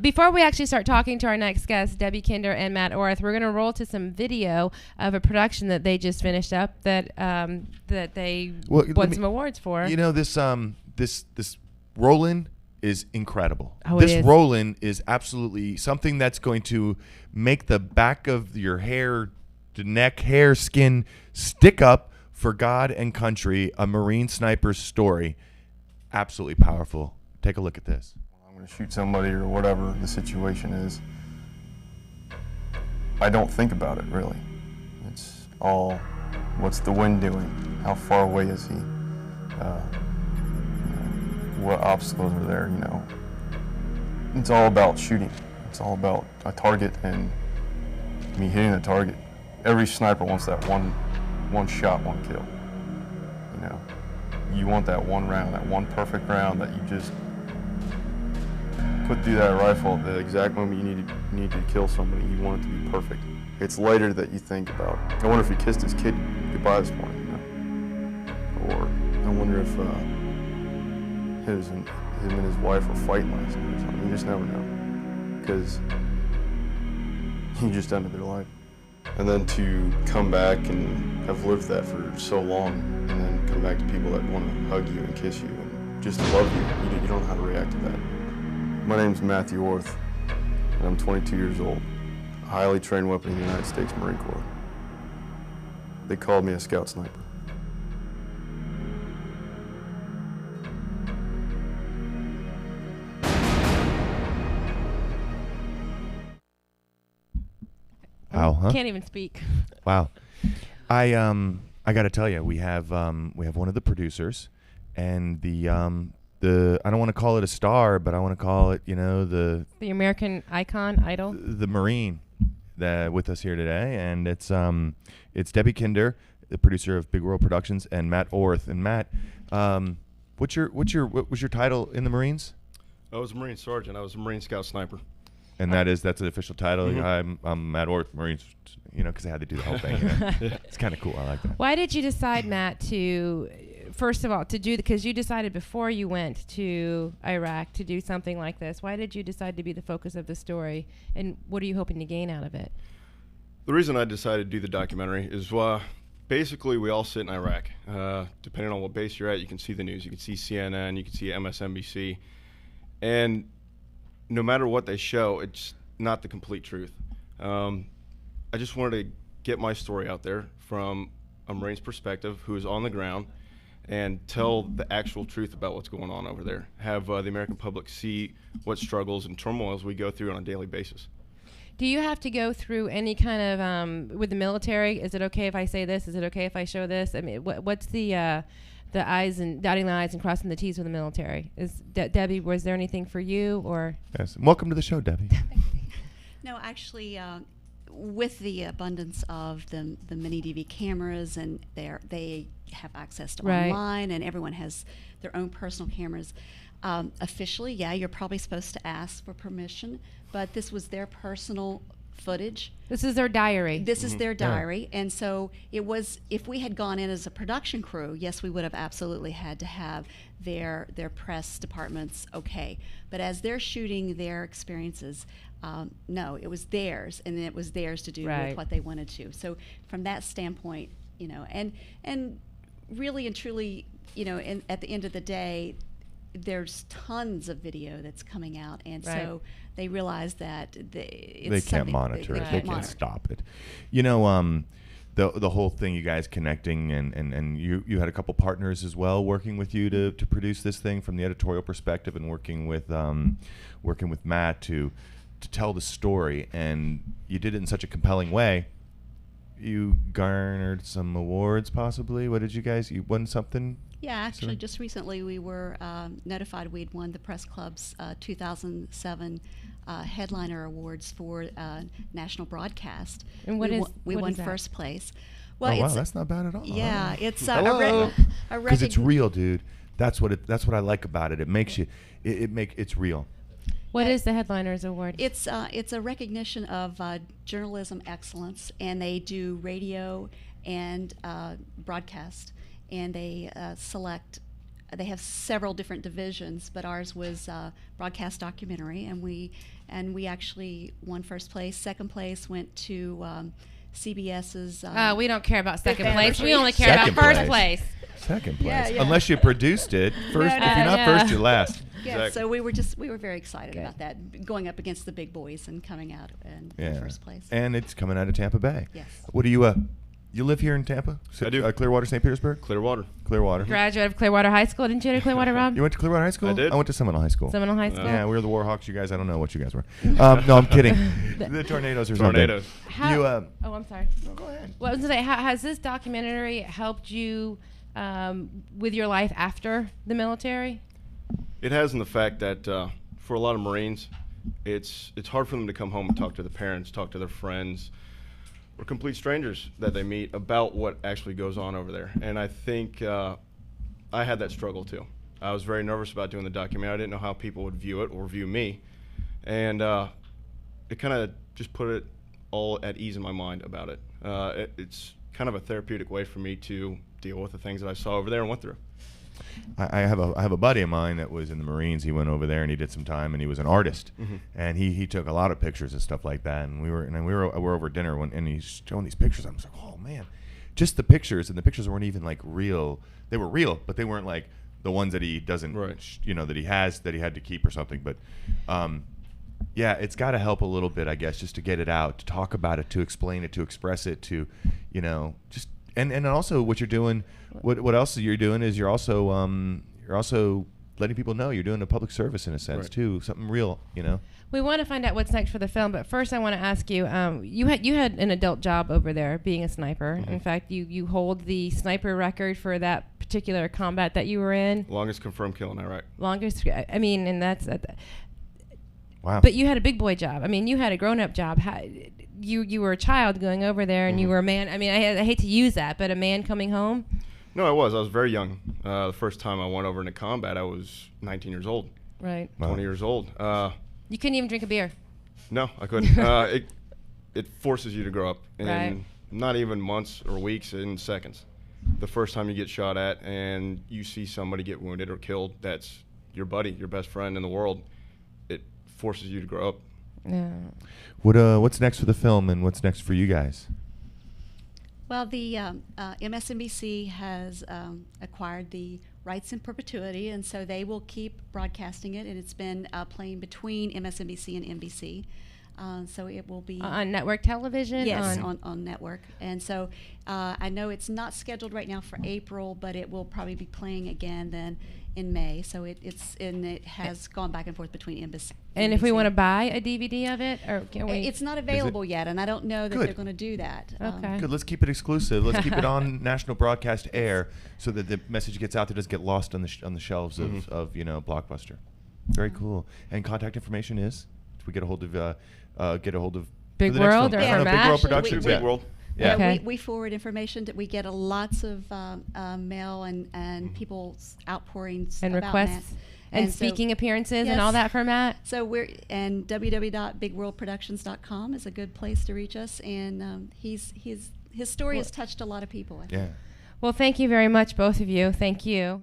Before we actually start talking to our next guests, Debbie Kinder and Matt Orth, we're going to roll to some video of a production that they just finished up that they won some awards for. You know, this roll-in is incredible. Oh, this roll-in is absolutely something that's going to make the back of your hair, the neck, hair, skin stick up for God and country. A Marine sniper's story. Absolutely powerful. Take a look at this. I'm going to shoot somebody or whatever the situation is. I don't think about it, really. It's all, what's the wind doing? How far away is he? What obstacles are there, you know? It's all about shooting. It's all about a target and me hitting a target. Every sniper wants that one shot, one kill. You know, you want that one round, that one perfect round that you just put through that rifle at the exact moment you need to kill somebody. You want it to be perfect. It's later that you think about, I wonder if he kissed his kid goodbye this morning, you know? Or I wonder if him and his wife were fighting last night or something. You just never know, because you just ended their life. And then to come back and have lived that for so long, and then come back to people that want to hug you and kiss you and just love you, you don't know how to react to that. My name's Matt Orth, and I'm 22 years old, a highly trained weapon in the United States Marine Corps. They called me a scout sniper. Wow, huh? Can't even speak. Wow. I got to tell you, we have one of the producers, and the I don't want to call it a star, but I want to call it, you know, the American icon, idol, the Marine, with us here today, and it's Debbie Kinder, the producer of Bigworld Productions, and Matt Orth. And Matt, what was your title in the Marines? I was a Marine Sergeant. I was a Marine Scout Sniper. And that's an official title. Mm-hmm. I'm Matt Orth, Marines, you know, because I had to do the whole thing. You know? It's kind of cool. I like that. Why did you decide, Matt, to, first of all, because you decided before you went to Iraq to do something like this, why did you decide to be the focus of the story, and what are you hoping to gain out of it? The reason I decided to do the documentary is basically we all sit in Iraq. Depending on what base you're at, you can see the news. You can see CNN, you can see MSNBC, and no matter what they show, it's not the complete truth. I just wanted to get my story out there from a Marine's perspective, who is on the ground, and tell the actual truth about what's going on over there. Have the American public see what struggles and turmoils we go through on a daily basis. Do you have to go through any kind of, with the military, is it okay if I say this? Is it okay if I show this? I mean, what's the I's and dotting the I's and crossing the T's with the military? Is Debbie, was there anything for you, or? Yes. Welcome to the show, Debbie. No, actually, with the abundance of the mini DV cameras, and they have access to online, and everyone has their own personal cameras. Officially, yeah, you're probably supposed to ask for permission, but this was their personal footage. This is their diary. This is their diary, and so it was. If we had gone in as a production crew, yes, we would have absolutely had to have their press departments okay. But as they're shooting their experiences, no, it was theirs, and it was theirs to do with what they wanted to. So from that standpoint, you know, and really and truly, you know, at the end of the day, there's tons of video that's coming out, and so they realize that they can't monitor it. They can't stop it. You know, the whole thing, you guys connecting, and you had a couple partners as well working with you to produce this thing from the editorial perspective, and working with Matt to tell the story, and you did it in such a compelling way. You garnered some awards, possibly. What did you guys? You won something? Yeah, actually, just recently we were notified we'd won the Press Club's 2007 Headliner Awards for National Broadcast. And we won first place. Well, wow, that's not bad at all. Yeah, it's because it's real, dude. That's what I like about it. It makes you, it's real. What is the Headliners Award? It's a recognition of journalism excellence, and they do radio and broadcast, and they select they have several different divisions, but ours was broadcast documentary, and we actually won first place. Second place went to CBS's. We don't care about second place. We only care Second about first place. place. Second place, Yeah, yeah. unless you produced it first. If you're not first, you're last. Yeah, Exactly. so we were very excited about that, going up against the big boys and coming out in first place. And it's coming out of Tampa Bay. Yes. What do you live here in Tampa? I do. Clearwater, St. Petersburg? Clearwater. Clearwater. Graduate of Clearwater High School. Didn't you go to Clearwater, Rob? You went to Clearwater High School? I did. I went to Seminole High School. Seminole High School? Yeah, we were the Warhawks. You guys, I don't know what you guys were. No, I'm kidding. The Tornadoes or something. Tornadoes. Oh, I'm sorry. No, go ahead. Well, I was gonna say, how has this documentary helped you with your life after the military? It has, in the fact that for a lot of Marines, it's hard for them to come home and talk to their parents, talk to their friends, or complete strangers that they meet about what actually goes on over there. And I think I had that struggle too. I was very nervous about doing the documentary. I didn't know how people would view it or view me. And it kind of just put it all at ease in my mind about it. It's kind of a therapeutic way for me to deal with the things that I saw over there and went through. I have a buddy of mine that was in the Marines. He went over there and he did some time, and he was an artist, and he took a lot of pictures and stuff like that. And we were over dinner and he's showing these pictures. I was like, oh man, just the pictures, and the pictures weren't even like real. They were real, but they weren't like the ones that he doesn't, that he has that he had to keep or something. But yeah, it's got to help a little bit, I guess, just to get it out, to talk about it, to explain it, to express it, to just. And also what you're doing, what else you're doing is you're also letting people know you're doing a public service in a sense too, something real, We want to find out what's next for the film, but first I want to ask you, you had an adult job over there being a sniper. In fact, you hold the sniper record for that particular combat that you were in. Longest confirmed kill in Iraq. Longest, I mean, and that's wow. But you had a big boy job. I mean, you had a grown-up job. You were a child going over there, and you were a man. I mean, I hate to use that, but a man coming home? No, I was very young. The first time I went over into combat, I was 19 years old. Right. 20 years old. You couldn't even drink a beer. No, I couldn't. It forces you to grow up in not even months or weeks, in seconds. The first time you get shot at and you see somebody get wounded or killed, that's your buddy, your best friend in the world. It forces you to grow up. Yeah. What's next for the film, and what's next for you guys? Well, the MSNBC has acquired the rights in perpetuity, and so they will keep broadcasting it, and it's been playing between MSNBC and NBC. So it will be on network television? Yes, on network. And so I know it's not scheduled right now for April, but it will probably be playing again then in May. So it has gone back and forth between NBC. And if we want to buy a DVD of it, or can we? It's not available yet, and I don't know that they're going to do that. Okay. Good. Let's keep it exclusive. Let's keep it on national broadcast air, so that the message gets out there, doesn't get lost on the shelves of Blockbuster. Very cool. And contact information is? We get a hold of Bigworld or Matt? Bigworld Productions. Bigworld. Yeah. Okay. We forward information. We get lots of mail and people's outpourings and about requests Matt. and speaking appearances and all that for Matt. So www.bigworldproductions.com is a good place to reach us, and his story has touched a lot of people. I think. Yeah. Well, thank you very much, both of you. Thank you.